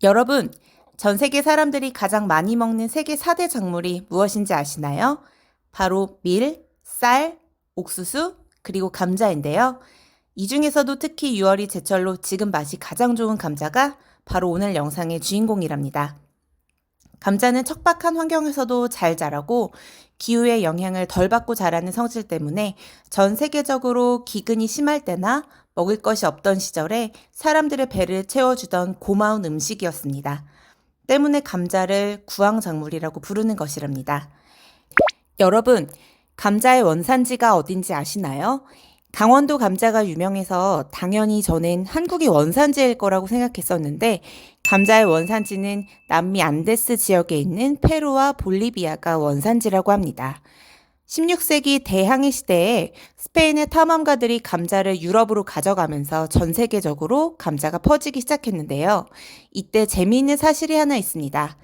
여러분, 전 세계 사람들이 가장 많이 먹는 세계 4대 작물이 무엇인지 아시나요? 바로 밀, 쌀, 옥수수, 그리고 감자인데요. 이 중에서도 특히 6월이 제철로 지금 맛이 가장 좋은 감자가 바로 오늘 영상의 주인공이랍니다. 감자는 척박한 환경에서도 잘 자라고 기후의 영향을 덜 받고 자라는 성질 때문에 전 세계적으로 기근이 심할 때나 먹을 것이 없던 시절에 사람들의 배를 채워주던 고마운 음식이었습니다. 때문에 감자를 구황작물이라고 부르는 것이랍니다. 여러분, 감자의 원산지가 어딘지 아시나요? 강원도 감자가 유명해서 당연히 저는 한국이 원산지일 거라고 생각했었는데 감자의 원산지는 남미 안데스 지역에 있는 페루와 볼리비아가 원산지라고 합니다. 16세기 대항해 시대에 스페인의 탐험가들이 감자를 유럽으로 가져가면서 전 세계적으로 감자가 퍼지기 시작했는데요. 이때 재미있는 사실이 하나 있습니다.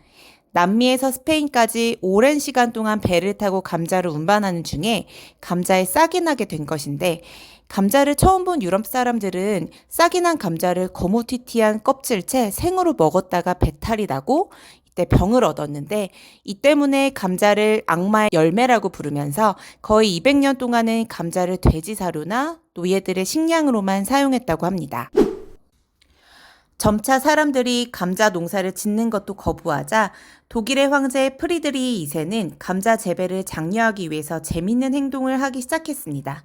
남미에서 스페인까지 오랜 시간 동안 배를 타고 감자를 운반하는 중에 감자에 싹이 나게 된 것인데 감자를 처음 본 유럽 사람들은 싹이 난 감자를 거무튀튀한 껍질채 생으로 먹었다가 배탈이 나고 이때 병을 얻었는데 이 때문에 감자를 악마의 열매라고 부르면서 거의 200년 동안은 감자를 돼지 사료나 노예들의 식량으로만 사용했다고 합니다. 점차 사람들이 감자 농사를 짓는 것도 거부하자 독일의 황제 프리드리히 2세는 감자 재배를 장려하기 위해서 재밌는 행동을 하기 시작했습니다.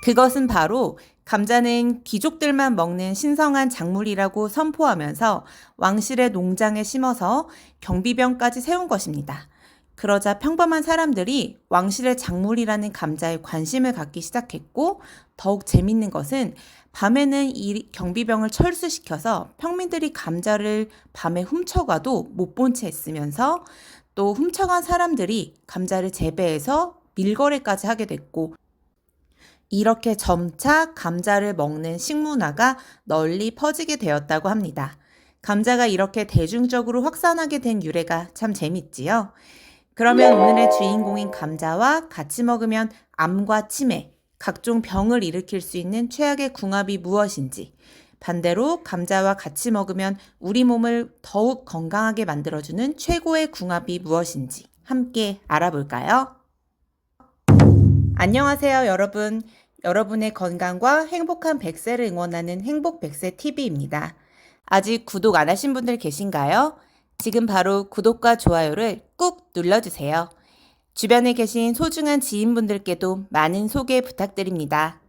그것은 바로 감자는 귀족들만 먹는 신성한 작물이라고 선포하면서 왕실의 농장에 심어서 경비병까지 세운 것입니다. 그러자 평범한 사람들이 왕실의 작물이라는 감자에 관심을 갖기 시작했고 더욱 재밌는 것은 밤에는 이 경비병을 철수시켜서 평민들이 감자를 밤에 훔쳐가도 못 본 채 있으면서 또 훔쳐간 사람들이 감자를 재배해서 밀거래까지 하게 됐고 이렇게 점차 감자를 먹는 식문화가 널리 퍼지게 되었다고 합니다. 감자가 이렇게 대중적으로 확산하게 된 유래가 참 재밌지요? 그러면 오늘의 주인공인 감자와 같이 먹으면 암과 치매, 각종 병을 일으킬 수 있는 최악의 궁합이 무엇인지, 반대로 감자와 같이 먹으면 우리 몸을 더욱 건강하게 만들어주는 최고의 궁합이 무엇인지 함께 알아볼까요? 안녕하세요, 여러분. 여러분의 건강과 행복한 100세를 응원하는 행복 100세 TV입니다. 아직 구독 안 하신 분들 계신가요? 지금 바로 구독과 좋아요를 꾹 눌러주세요. 주변에 계신 소중한 지인분들께도 많은 소개 부탁드립니다.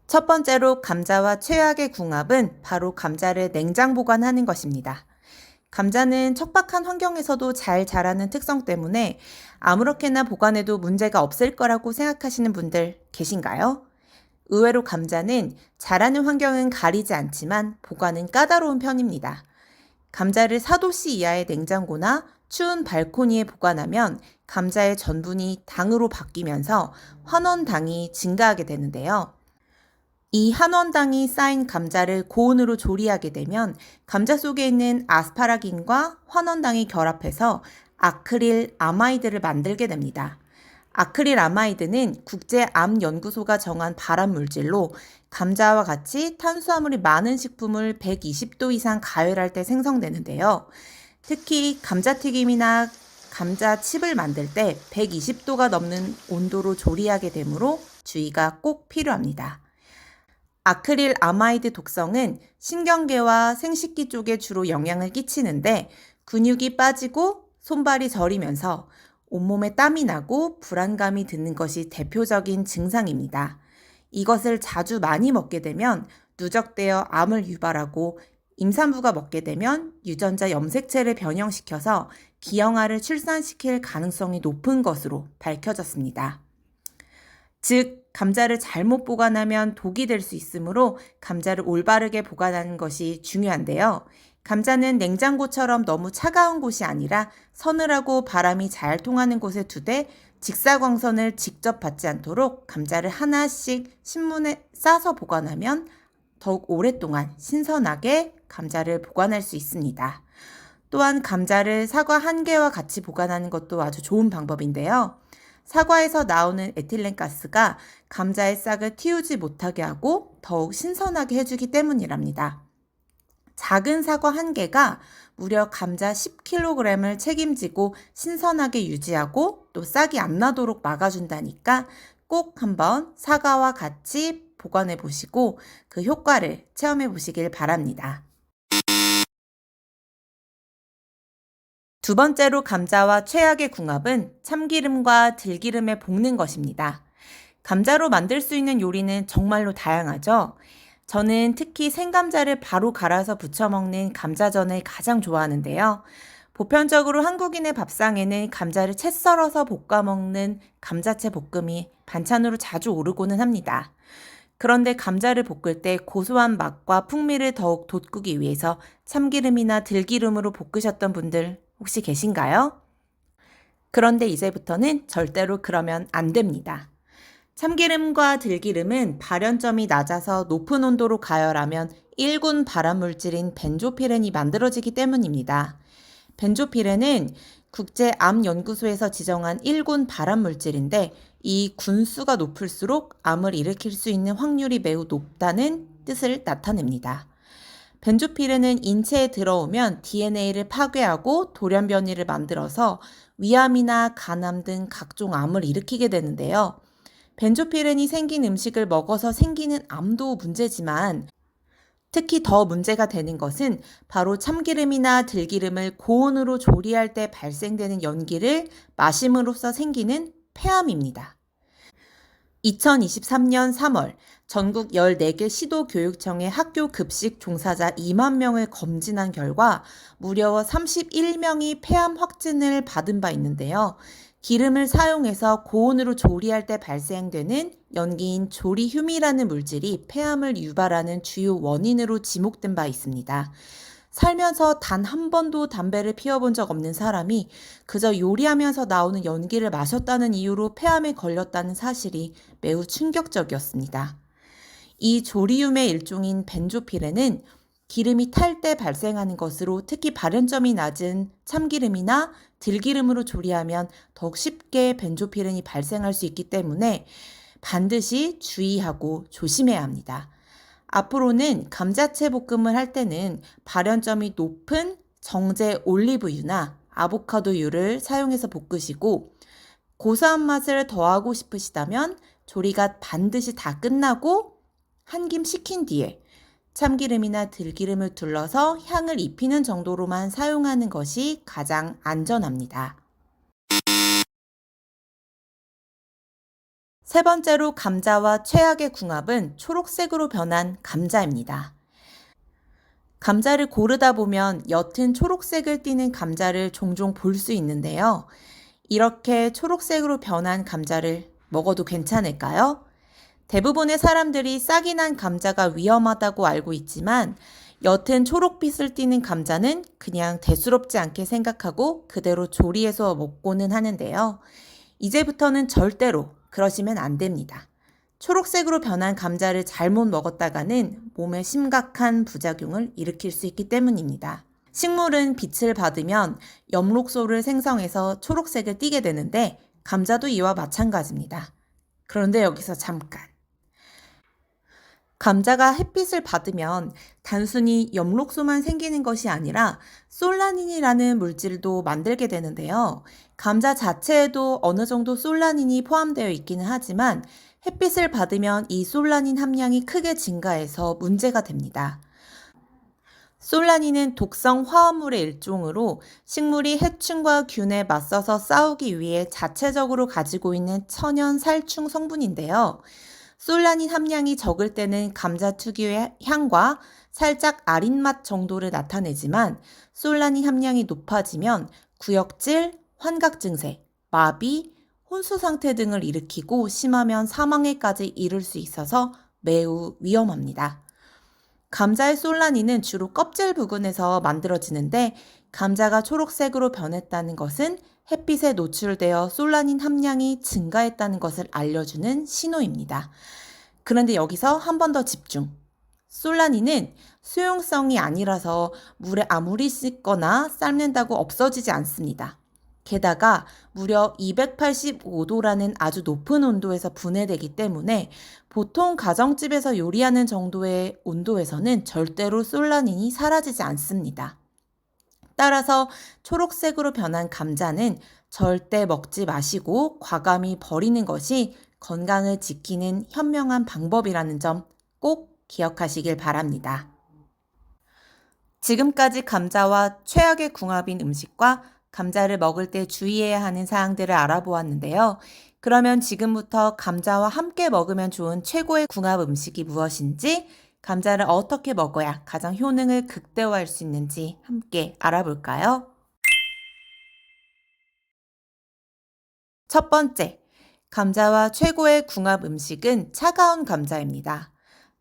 첫 번째로 감자와 최악의 궁합은 바로 감자를 냉장 보관하는 것입니다. 감자는 척박한 환경에서도 잘 자라는 특성 때문에 아무렇게나 보관해도 문제가 없을 거라고 생각하시는 분들 계신가요? 의외로 감자는 자라는 환경은 가리지 않지만 보관은 까다로운 편입니다. 감자를 4도씨 이하의 냉장고나 추운 발코니에 보관하면 감자의 전분이 당으로 바뀌면서 환원당이 증가하게 되는데요. 이 한원당이 쌓인 감자를 고온으로 조리하게 되면 감자 속에 있는 아스파라긴과 환원당이 결합해서 아크릴 아마이드를 만들게 됩니다. 아크릴 아마이드는 국제암연구소가 정한 발암 물질로 감자와 같이 탄수화물이 많은 식품을 120도 이상 가열할 때 생성되는데요. 특히 감자튀김이나 감자칩을 만들 때 120도가 넘는 온도로 조리하게 되므로 주의가 꼭 필요합니다. 아크릴 아마이드 독성은 신경계와 생식기 쪽에 주로 영향을 끼치는데 근육이 빠지고 손발이 저리면서 온몸에 땀이 나고 불안감이 드는 것이 대표적인 증상입니다. 이것을 자주 많이 먹게 되면 누적되어 암을 유발하고 임산부가 먹게 되면 유전자 염색체를 변형시켜서 기형아를 출산시킬 가능성이 높은 것으로 밝혀졌습니다. 즉, 감자를 잘못 보관하면 독이 될 수 있으므로 감자를 올바르게 보관하는 것이 중요한데요. 감자는 냉장고처럼 너무 차가운 곳이 아니라 서늘하고 바람이 잘 통하는 곳에 두되 직사광선을 직접 받지 않도록 감자를 하나씩 신문에 싸서 보관하면 더욱 오랫동안 신선하게 감자를 보관할 수 있습니다. 또한 감자를 사과 한 개와 같이 보관하는 것도 아주 좋은 방법인데요. 사과에서 나오는 에틸렌가스가 감자의 싹을 틔우지 못하게 하고 더욱 신선하게 해주기 때문이랍니다. 작은 사과 한 개가 무려 감자 10kg을 책임지고 신선하게 유지하고 또 싹이 안 나도록 막아준다니까 꼭 한번 사과와 같이 보관해 보시고 그 효과를 체험해 보시길 바랍니다. 두 번째로 감자와 최악의 궁합은 참기름과 들기름에 볶는 것입니다. 감자로 만들 수 있는 요리는 정말로 다양하죠. 저는 특히 생감자를 바로 갈아서 부쳐 먹는 감자전을 가장 좋아하는데요. 보편적으로 한국인의 밥상에는 감자를 채 썰어서 볶아 먹는 감자채 볶음이 반찬으로 자주 오르고는 합니다. 그런데 감자를 볶을 때 고소한 맛과 풍미를 더욱 돋구기 위해서 참기름이나 들기름으로 볶으셨던 분들 혹시 계신가요? 그런데 이제부터는 절대로 그러면 안 됩니다. 참기름과 들기름은 발연점이 낮아서 높은 온도로 가열하면 1군 발암물질인 벤조피렌이 만들어지기 때문입니다. 벤조피렌은 국제암연구소에서 지정한 1군 발암물질인데 이 군수가 높을수록 암을 일으킬 수 있는 확률이 매우 높다는 뜻을 나타냅니다. 벤조피렌은 인체에 들어오면 DNA를 파괴하고 돌연변이를 만들어서 위암이나 간암 등 각종 암을 일으키게 되는데요. 벤조피렌이 생긴 음식을 먹어서 생기는 암도 문제지만 특히 더 문제가 되는 것은 바로 참기름이나 들기름을 고온으로 조리할 때 발생되는 연기를 마심으로써 생기는 폐암입니다. 2023년 3월 전국 14개 시도교육청의 학교 급식 종사자 2만 명을 검진한 결과 무려 31명이 폐암 확진을 받은 바 있는데요. 기름을 사용해서 고온으로 조리할 때 발생되는 연기인 조리휴미라는 물질이 폐암을 유발하는 주요 원인으로 지목된 바 있습니다. 살면서 단 한 번도 담배를 피워본 적 없는 사람이 그저 요리하면서 나오는 연기를 마셨다는 이유로 폐암에 걸렸다는 사실이 매우 충격적이었습니다. 이 조리움의 일종인 벤조피렌은 기름이 탈 때 발생하는 것으로 특히 발연점이 낮은 참기름이나 들기름으로 조리하면 더욱 쉽게 벤조피렌이 발생할 수 있기 때문에 반드시 주의하고 조심해야 합니다. 앞으로는 감자채 볶음을 할 때는 발연점이 높은 정제 올리브유나 아보카도유를 사용해서 볶으시고 고소한 맛을 더하고 싶으시다면 조리가 반드시 다 끝나고 한 김 식힌 뒤에 참기름이나 들기름을 둘러서 향을 입히는 정도로만 사용하는 것이 가장 안전합니다. 세 번째로 감자와 최악의 궁합은 초록색으로 변한 감자입니다. 감자를 고르다 보면 옅은 초록색을 띠는 감자를 종종 볼 수 있는데요. 이렇게 초록색으로 변한 감자를 먹어도 괜찮을까요? 대부분의 사람들이 싹이 난 감자가 위험하다고 알고 있지만 옅은 초록빛을 띠는 감자는 그냥 대수롭지 않게 생각하고 그대로 조리해서 먹고는 하는데요. 이제부터는 절대로 그러시면 안 됩니다. 초록색으로 변한 감자를 잘못 먹었다가는 몸에 심각한 부작용을 일으킬 수 있기 때문입니다. 식물은 빛을 받으면 엽록소를 생성해서 초록색을 띠게 되는데 감자도 이와 마찬가지입니다. 그런데 여기서 잠깐. 감자가 햇빛을 받으면 단순히 엽록소만 생기는 것이 아니라 솔라닌이라는 물질도 만들게 되는데요. 감자 자체에도 어느 정도 솔라닌이 포함되어 있기는 하지만 햇빛을 받으면 이 솔라닌 함량이 크게 증가해서 문제가 됩니다. 솔라닌은 독성 화합물의 일종으로 식물이 해충과 균에 맞서서 싸우기 위해 자체적으로 가지고 있는 천연 살충 성분인데요. 솔라닌 함량이 적을 때는 감자 특유의 향과 살짝 아린 맛 정도를 나타내지만 솔라닌 함량이 높아지면 구역질, 환각 증세, 마비, 혼수 상태 등을 일으키고 심하면 사망에까지 이를 수 있어서 매우 위험합니다. 감자의 솔라닌은 주로 껍질 부분에서 만들어지는데 감자가 초록색으로 변했다는 것은 햇빛에 노출되어 솔라닌 함량이 증가했다는 것을 알려주는 신호입니다. 그런데 여기서 한 번 더 집중. 솔라닌은 수용성이 아니라서 물에 아무리 씻거나 삶는다고 없어지지 않습니다. 게다가 무려 285도라는 아주 높은 온도에서 분해되기 때문에 보통 가정집에서 요리하는 정도의 온도에서는 절대로 솔라닌이 사라지지 않습니다. 따라서 초록색으로 변한 감자는 절대 먹지 마시고 과감히 버리는 것이 건강을 지키는 현명한 방법이라는 점 꼭 기억하시길 바랍니다. 지금까지 감자와 최악의 궁합인 음식과 감자를 먹을 때 주의해야 하는 사항들을 알아보았는데요. 그러면 지금부터 감자와 함께 먹으면 좋은 최고의 궁합 음식이 무엇인지, 감자를 어떻게 먹어야 가장 효능을 극대화할 수 있는지 함께 알아볼까요? 첫 번째, 감자와 최고의 궁합 음식은 차가운 감자입니다.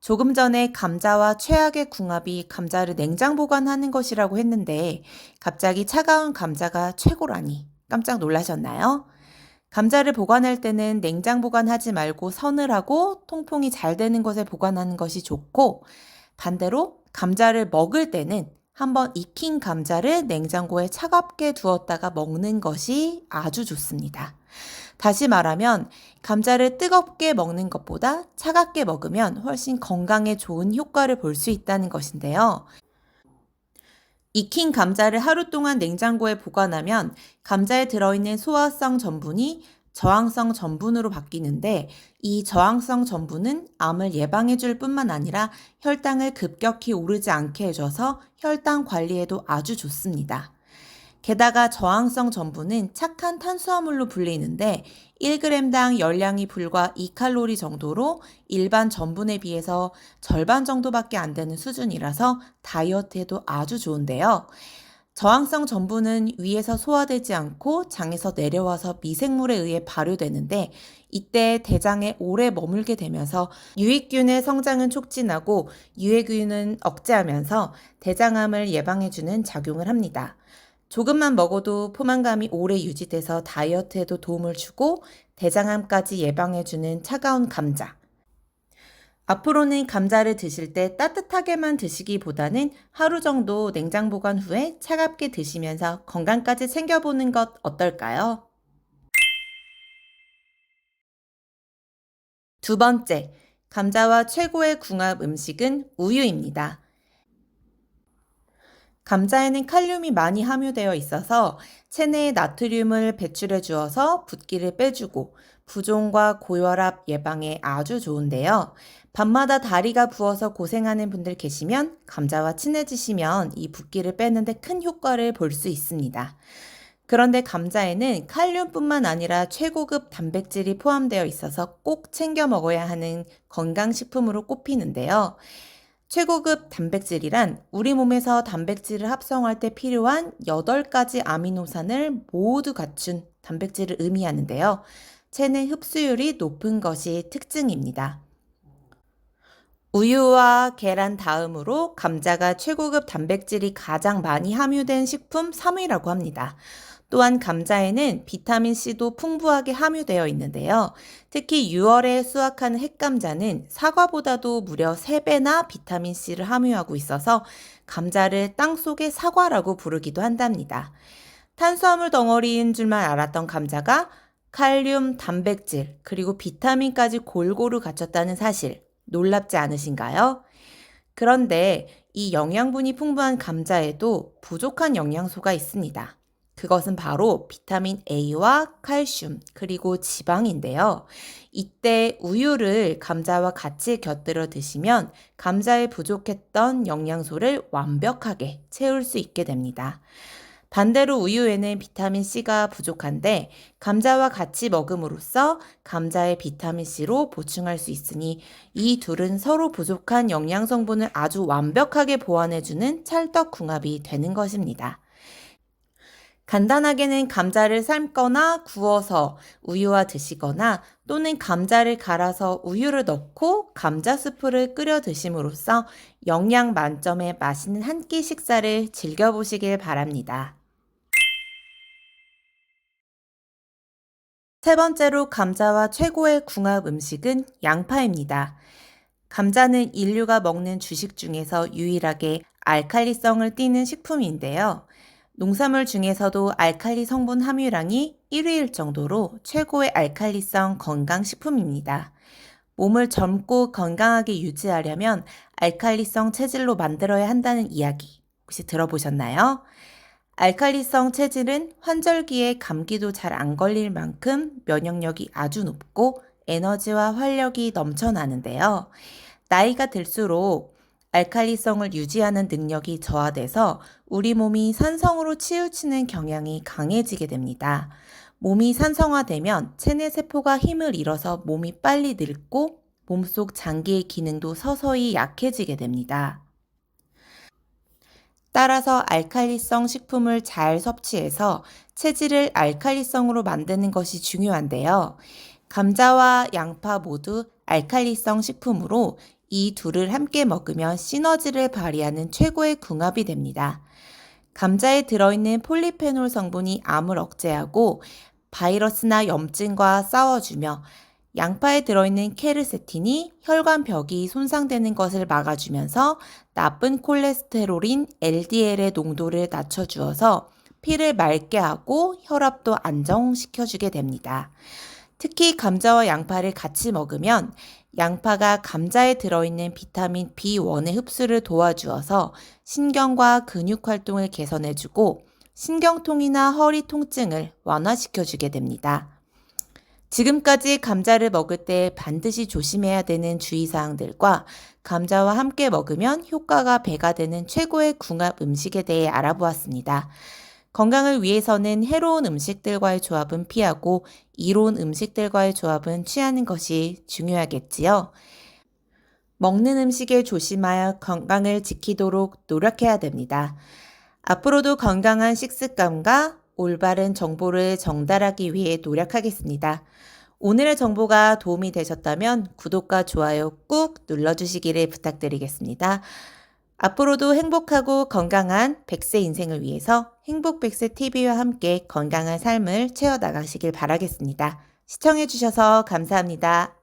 조금 전에 감자와 최악의 궁합이 감자를 냉장 보관하는 것이라고 했는데 갑자기 차가운 감자가 최고라니 깜짝 놀라셨나요? 감자를 보관할 때는 냉장 보관하지 말고 서늘하고 통풍이 잘 되는 곳에 보관하는 것이 좋고, 반대로 감자를 먹을 때는 한번 익힌 감자를 냉장고에 차갑게 두었다가 먹는 것이 아주 좋습니다. 다시 말하면 감자를 뜨겁게 먹는 것보다 차갑게 먹으면 훨씬 건강에 좋은 효과를 볼 수 있다는 것인데요. 익힌 감자를 하루 동안 냉장고에 보관하면 감자에 들어있는 소화성 전분이 저항성 전분으로 바뀌는데, 이 저항성 전분은 암을 예방해 줄 뿐만 아니라 혈당을 급격히 오르지 않게 해줘서 혈당 관리에도 아주 좋습니다. 게다가 저항성 전분은 착한 탄수화물로 불리는데 1g당 열량이 불과 2칼로리 정도로 일반 전분에 비해서 절반 정도밖에 안 되는 수준이라서 다이어트에도 아주 좋은데요. 저항성 전분은 위에서 소화되지 않고 장에서 내려와서 미생물에 의해 발효되는데, 이때 대장에 오래 머물게 되면서 유익균의 성장은 촉진하고 유해균은 억제하면서 대장암을 예방해주는 작용을 합니다. 조금만 먹어도 포만감이 오래 유지돼서 다이어트에도 도움을 주고 대장암까지 예방해주는 차가운 감자. 앞으로는 감자를 드실 때 따뜻하게만 드시기보다는 하루 정도 냉장 보관 후에 차갑게 드시면서 건강까지 챙겨보는 것 어떨까요? 두 번째, 감자와 최고의 궁합 음식은 우유입니다. 감자에는 칼륨이 많이 함유되어 있어서 체내의 나트륨을 배출해 주어서 붓기를 빼주고 부종과 고혈압 예방에 아주 좋은데요. 밤마다 다리가 부어서 고생하는 분들 계시면 감자와 친해지시면 이 붓기를 빼는데 큰 효과를 볼 수 있습니다. 그런데 감자에는 칼륨뿐만 아니라 최고급 단백질이 포함되어 있어서 꼭 챙겨 먹어야 하는 건강식품으로 꼽히는데요. 최고급 단백질이란 우리 몸에서 단백질을 합성할 때 필요한 8가지 아미노산을 모두 갖춘 단백질을 의미하는데요. 체내 흡수율이 높은 것이 특징입니다. 우유와 계란 다음으로 감자가 최고급 단백질이 가장 많이 함유된 식품 3위라고 합니다. 또한 감자에는 비타민C도 풍부하게 함유되어 있는데요. 특히 6월에 수확하는 햇감자는 사과보다도 무려 3배나 비타민C를 함유하고 있어서 감자를 땅속의 사과라고 부르기도 한답니다. 탄수화물 덩어리인 줄만 알았던 감자가 칼륨, 단백질, 그리고 비타민까지 골고루 갖췄다는 사실, 놀랍지 않으신가요? 그런데 이 영양분이 풍부한 감자에도 부족한 영양소가 있습니다. 그것은 바로 비타민 A와 칼슘, 그리고 지방인데요. 이때 우유를 감자와 같이 곁들여 드시면 감자에 부족했던 영양소를 완벽하게 채울 수 있게 됩니다. 반대로 우유에는 비타민C가 부족한데 감자와 같이 먹음으로써 감자의 비타민C로 보충할 수 있으니 이 둘은 서로 부족한 영양 성분을 아주 완벽하게 보완해주는 찰떡궁합이 되는 것입니다. 간단하게는 감자를 삶거나 구워서 우유와 드시거나 또는 감자를 갈아서 우유를 넣고 감자 스프를 끓여 드심으로써 영양 만점의 맛있는 한 끼 식사를 즐겨보시길 바랍니다. 세 번째로 감자와 최고의 궁합 음식은 양파입니다. 감자는 인류가 먹는 주식 중에서 유일하게 알칼리성을 띠는 식품인데요. 농산물 중에서도 알칼리 성분 함유량이 1위일 정도로 최고의 알칼리성 건강식품입니다. 몸을 젊고 건강하게 유지하려면 알칼리성 체질로 만들어야 한다는 이야기 혹시 들어보셨나요? 알칼리성 체질은 환절기에 감기도 잘 안 걸릴 만큼 면역력이 아주 높고 에너지와 활력이 넘쳐나는데요. 나이가 들수록 알칼리성을 유지하는 능력이 저하돼서 우리 몸이 산성으로 치우치는 경향이 강해지게 됩니다. 몸이 산성화되면 체내 세포가 힘을 잃어서 몸이 빨리 늙고 몸속 장기의 기능도 서서히 약해지게 됩니다. 따라서 알칼리성 식품을 잘 섭취해서 체질을 알칼리성으로 만드는 것이 중요한데요. 감자와 양파 모두 알칼리성 식품으로 이 둘을 함께 먹으면 시너지를 발휘하는 최고의 궁합이 됩니다. 감자에 들어있는 폴리페놀 성분이 암을 억제하고 바이러스나 염증과 싸워주며 양파에 들어있는 케르세틴이 혈관벽이 손상되는 것을 막아주면서 나쁜 콜레스테롤인 LDL의 농도를 낮춰주어서 피를 맑게 하고 혈압도 안정시켜주게 됩니다. 특히 감자와 양파를 같이 먹으면 양파가 감자에 들어있는 비타민 B1의 흡수를 도와주어서 신경과 근육 활동을 개선해주고 신경통이나 허리 통증을 완화시켜주게 됩니다. 지금까지 감자를 먹을 때 반드시 조심해야 되는 주의사항들과 감자와 함께 먹으면 효과가 배가 되는 최고의 궁합 음식에 대해 알아보았습니다. 건강을 위해서는 해로운 음식들과의 조합은 피하고 이로운 음식들과의 조합은 취하는 것이 중요하겠지요. 먹는 음식에 조심하여 건강을 지키도록 노력해야 됩니다. 앞으로도 건강한 식습관과 올바른 정보를 전달하기 위해 노력하겠습니다. 오늘의 정보가 도움이 되셨다면 구독과 좋아요 꾹 눌러주시기를 부탁드리겠습니다. 앞으로도 행복하고 건강한 100세 인생을 위해서 행복100세TV와 함께 건강한 삶을 채워나가시길 바라겠습니다. 시청해주셔서 감사합니다.